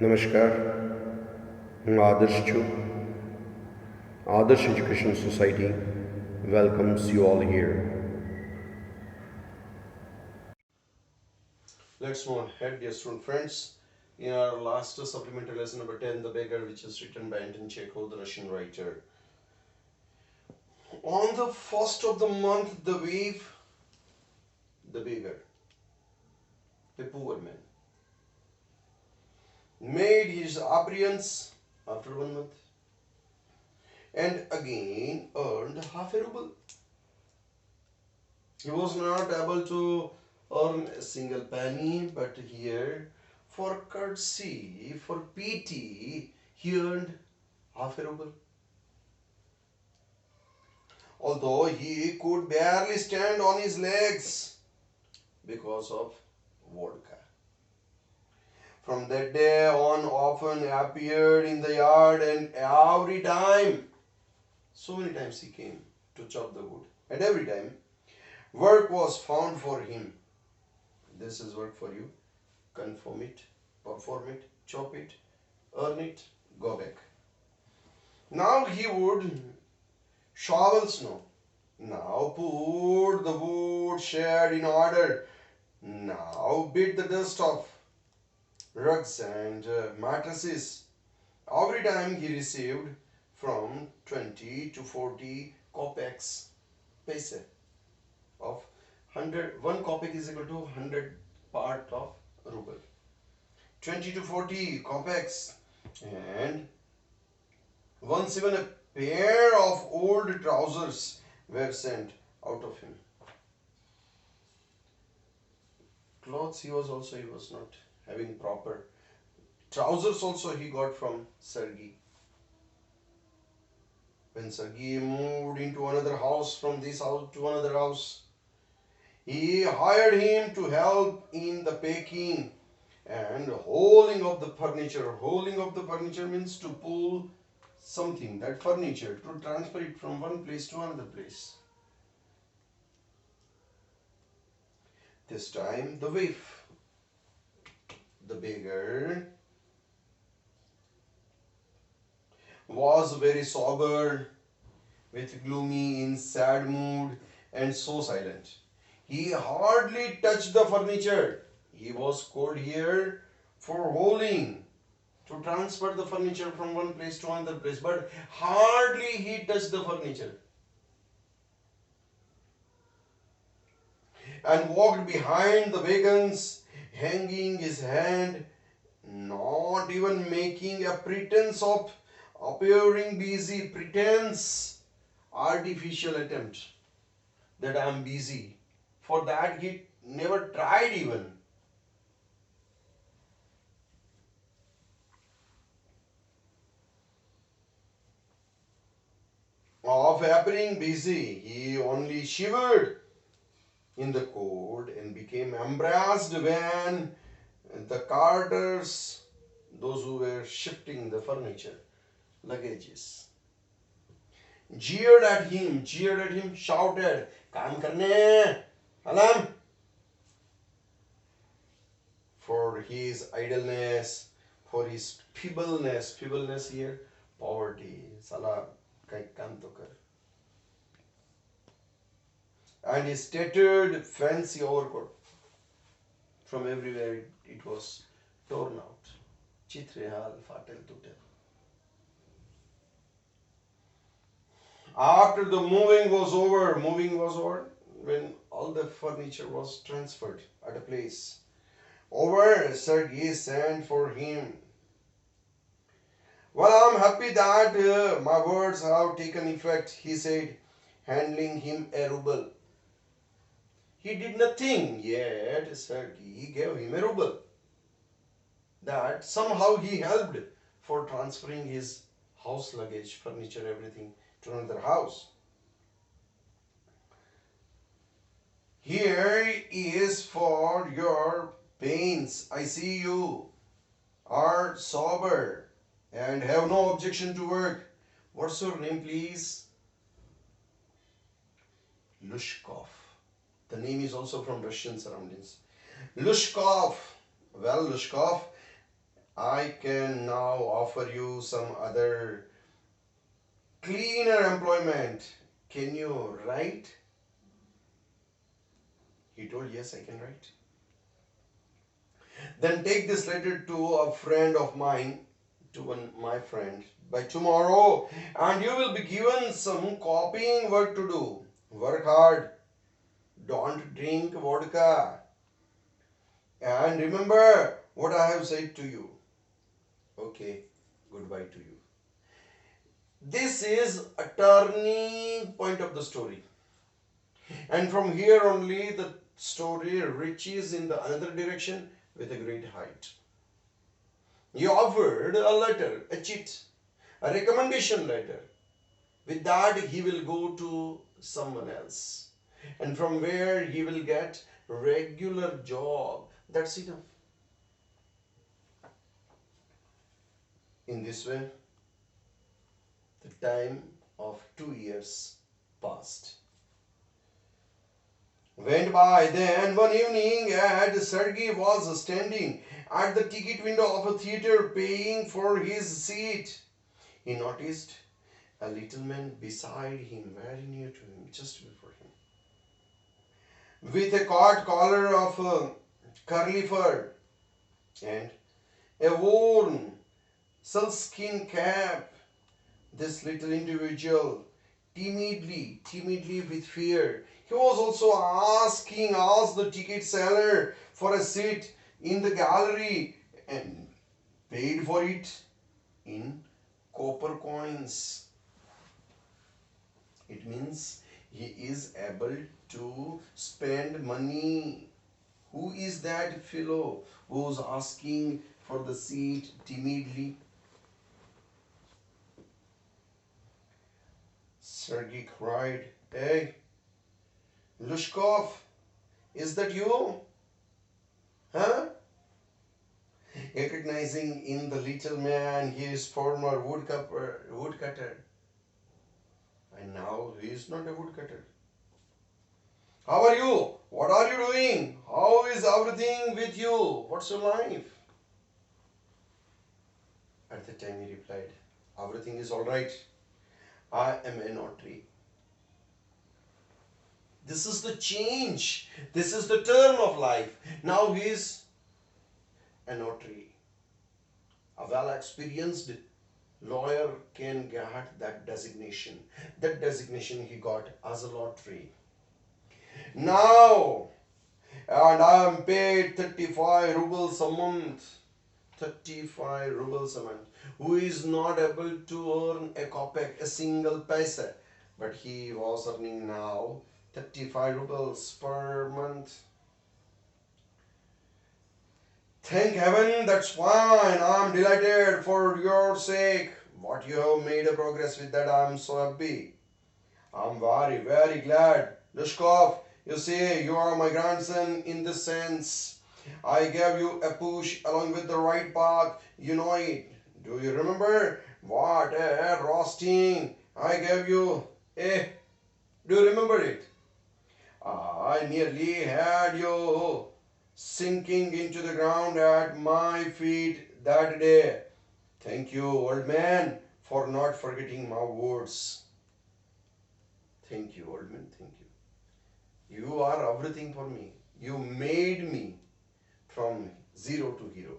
नमस्कार, હું આદર્શ છું. Adarsh Education Society welcomes you all here. Let's move ahead, dear student friends. In our last supplementary lesson number 10, The Beggar, which is written by Anton Chekhov, the Russian writer. On the first of the month, the beggar, a poor man, made his appearance after 1 month and again earned half a ruble. He was not able to earn a single penny, but here, for courtesy, for pity, he earned half a ruble. Although he could barely stand on his legs because of vodka. From that day on, often appeared in the yard, and every time, so many times he came to chop the wood, and every time, work was found for him. This is work for you. Confirm it, perform it, chop it, earn it, go back. Now he would shovel snow. Now put the wood shed in order. Now beat the dust off rugs and mattresses. Every time he received from 20 to 40 kopecks, paise of 100. One kopeck is equal to 100 part of ruble. 20 to 40 kopecks, and once even a pair of old trousers were sent out of him. Clothes he was not having proper. Trousers also he got from Sergei. When Sergei moved into another house, from this house to another house, he hired him to help in the packing and hauling of the furniture. Hauling of the furniture means to pull something, that furniture, to transfer it from one place to another place. This time the waif, the beggar, was very sober, with gloomy, in sad mood, and so silent. He hardly touched the furniture. He was called here for hauling, to transfer the furniture from one place to another place, but hardly he touched the furniture, and walked behind the wagons, hanging his hand, not even making a pretense of appearing busy. Pretense, artificial attempt that I am busy. For that he never tried even. Of appearing busy, he only shivered in the cold and became embarrassed when the carters, those who were shifting the furniture, luggages, jeered at him, shouted, "Kaam karne, alam!" for his idleness, for his feebleness here, poverty, salah, kai kaam to kar. And his tattered fancy overcoat, from everywhere it was torn out. Chitrehal, fatel, tutel. After the moving was over when all the furniture was transferred at a place. Over, Sergei sent for him. "Well, I'm happy that my words have taken effect," he said, handing him a ruble. He did nothing, yet Sergei gave him a ruble. That somehow he helped for transferring his house luggage, furniture, everything to another house. "Here is for your pains. I see you are sober and have no objection to work. What's your name, please?" Lushkov. The name is also from Russian surroundings. Lushkov. Well, Lushkov, I can now offer you some other cleaner employment. Can you write? He told, yes, I can write. Then take this letter to a friend of mine, my friend, by tomorrow, and you will be given some copying work to do. Work hard. Don't drink vodka. And remember what I have said to you. Okay, goodbye to you. This is a turning point of the story. And from here only the story reaches in the other direction with a great height. He offered a letter, a cheat, a recommendation letter. With that, he will go to someone else. And from where he will get regular job. That's enough. In this way, the time of 2 years passed. Went by. Then one evening, Sergei was standing at the ticket window of a theater paying for his seat. He noticed a little man beside him, very near to him, just before him, with a cord collar of curly fur and a worn sealskin cap. This little individual, timidly with fear, he was also asked the ticket seller for a seat in the gallery and paid for it in copper coins. It means he is able to spend money. Who is that fellow who's asking for the seat timidly? Sergei cried, "Hey, Lushkov, is that you? Huh?" Recognizing in the little man his former woodcutter. And now he is not a woodcutter. "How are you? What are you doing? How is everything with you? What's your life?" At the time he replied, "Everything is all right. I am a notary." This is the change. This is the turn of life. Now he is a notary. A well experienced lawyer can get that designation. That designation he got as a lottery. Now, and I am paid 35 rubles a month. 35 rubles a month. Who is not able to earn a kopeck, a single paisa? But he was earning now 35 rubles per month. Thank heaven, that's fine. I'm delighted for your sake. What you have made a progress with that, I'm so happy. I'm very glad. Lushkov, you see, you are my grandson in this sense. I gave you a push along with the right path. You know it. Do you remember? What a roasting I gave you. Do you remember it? I nearly had you sinking into the ground at my feet that day. Thank you, old man, for not forgetting my words. Thank you, old man, thank you. You are everything for me. You made me from zero to hero.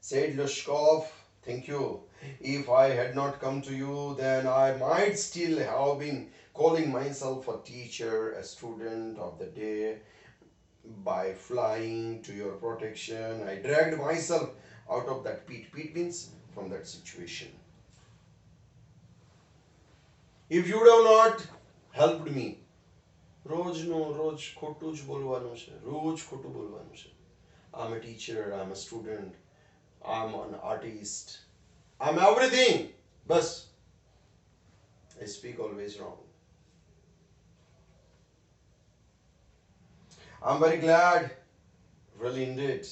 Said Lushkov, thank you. If I had not come to you, then I might still have been calling myself a teacher, a student of the day. By flying to your protection, I dragged myself out of that pit. Pit means from that situation. If you would have not helped me, રોજ ખોટું જ બોલવાનું છે. રોજ ખોટું બોલવાનું છે. I'm a teacher, I'm a student, I'm an artist, I'm everything. Bas, I speak always wrong. I'm very glad, really indeed.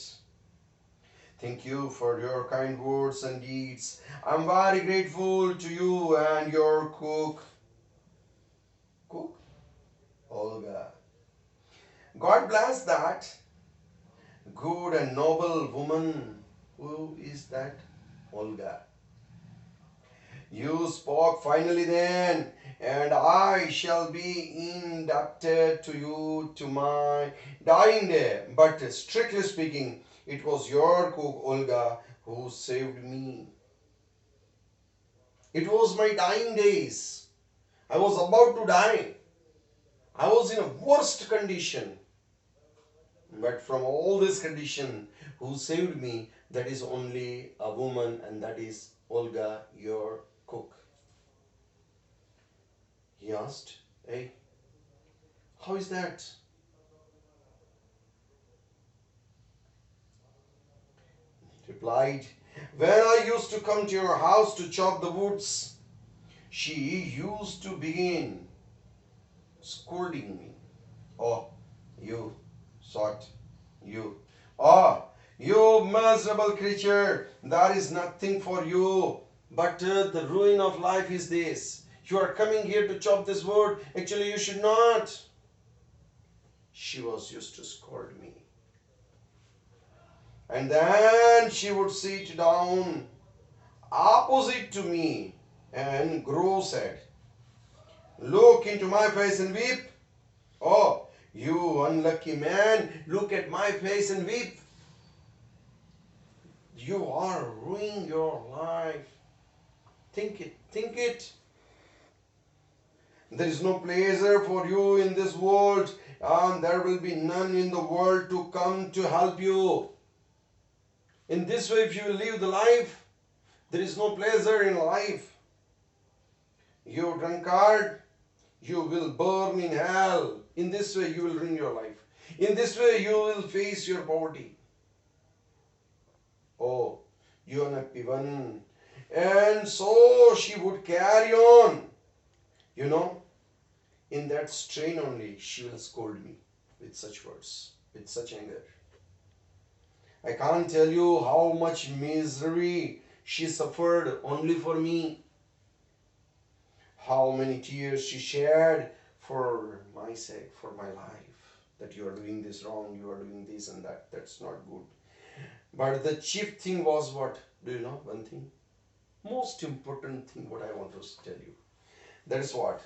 Thank you for your kind words and deeds. I'm very grateful to you and your cook. Cook? Olga. God bless that. good and noble woman. Who is that? Olga. You spoke finally then, and I shall be indebted to you to my dying day. But strictly speaking, it was your cook, Olga, who saved me. It was my dying days. I was about to die. I was in a worst condition. But from all this condition, who saved me, that is only a woman, and that is Olga, your cook. He asked, hey, how is that? Replied, when I used to come to your house to chop the woods, she used to begin scolding me. Oh, you sot, you. Oh, you miserable creature, that is nothing for you. But the ruin of life is this. You are coming here to chop this wood. Actually, you should not. She was used to scold me. And then she would sit down opposite to me and grow sad. Look into my face and weep. Oh, you unlucky man, look at my face and weep. You are ruining your life. Think it, think it. There is no pleasure for you in this world, and there will be none in the world to come to help you. In this way, if you live the life, there is no pleasure in life. You drunkard, you will burn in hell. In this way, you will ruin your life. In this way, you will face your poverty. Oh, you unhappy one. And so she would carry on. You know, in that strain only, she will scold me with such words, with such anger. I can't tell you how much misery she suffered only for me. How many tears she shed for my sake, for my life. That you are doing this wrong, you are doing this and that. That's not good. But the chief thing was what? Do you know one thing? Most important thing what I want to tell you. That is what?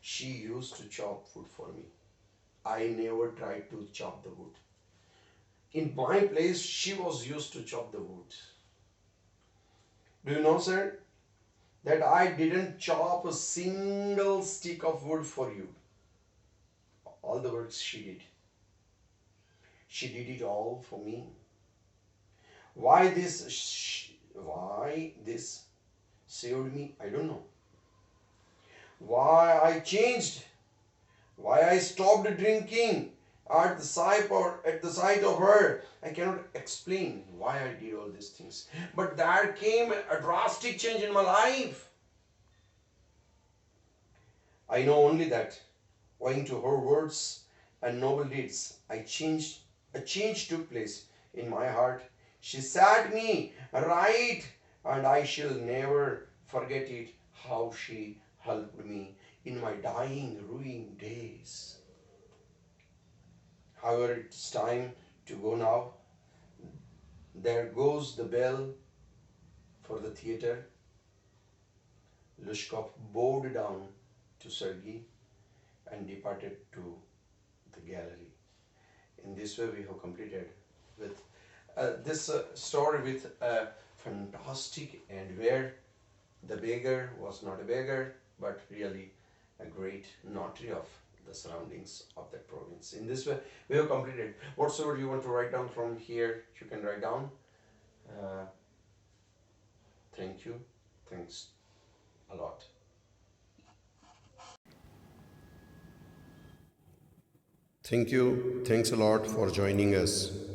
She used to chop wood for me. I never tried to chop the wood. In my place, she was used to chop the wood. Do you know, sir, that I didn't chop a single stick of wood for you? All the works she did. She did it all for me. Why this saved me? I don't know. Why I changed? Why I stopped drinking at the sight of her? I cannot explain why I did all these things. But there came a drastic change in my life. I know only that, owing to her words and noble deeds, a change took place in my heart. She set me right, and I shall never forget it, how she helped me in my dying, ruining days. However, it's time to go now. There goes the bell for the theater. Lushkov bowed down to Sergei and departed to the gallery. In this way, we have completed with this story with a fantastic end where the beggar was not a beggar but really a great notary of the surroundings of that province. In this way, we have completed. Whatsoever you want to write down from here, you can write down. Uh, Thank you. Thanks a lot. Thank you. Thanks a lot for joining us.